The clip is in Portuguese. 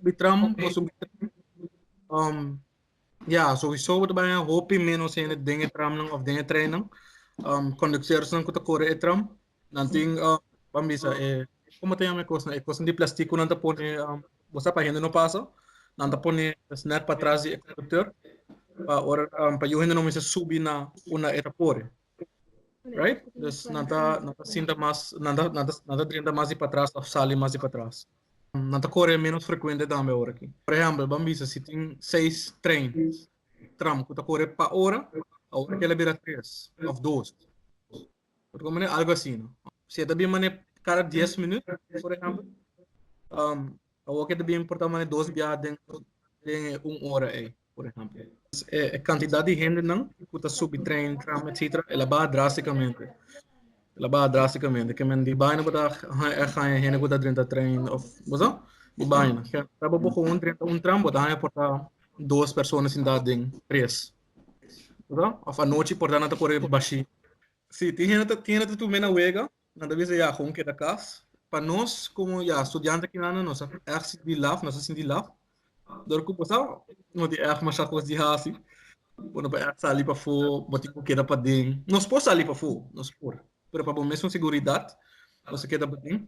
subitram, o Okay. subitram. Ja, sowieso wordt bij een hoop menos in het dingen tram ng of dingen treinen. Conducteurs ng kuta kore etram. Nanting bambisa como tem a minha coisa, coisa de plástico não tá pone você para gente não passa. Não tá pone snap para trás de conductor. Para ora para eu ainda não me se subir na uma etapore. Right? Dus nada sinta mais, nada trinta mais para trás, of sali mais para trás. Nada corre menos frequente também agora aqui. Por exemplo, bambisa, se tem 6 trens, tram, que corre para hora, a hora que ele vira 3, of 2. Porque é algo assim, não? Se também mane cada 10 minutos, por exemplo, a hora que também importa mane 2 viagens de 1 hora aí, por exemplo. A quantidade de gente não, que está subindo trem, tram, etc., ela baixa drasticamente. Ela baixa drasticamente. Que men die bijna bedag ga je heen goed drin trein of wat zo? Die bijna. Que tava pouco tram, botar aí portar 2 pessoas em dat ding, 3. Tá? Of a noite portar nada correr baixi. Sim, tinha tu mena wega, nada vez já com que da casa. Para nós como já estudante que nada nós echt die laf, nós assim die laf. Door ko pasal, no die echt masyakos di hasi. Quando vai sair para fora, botar o que era para dentro. Nós podemos sair para fora, nós podemos. Pero para a mesma segurança, você queda para dentro.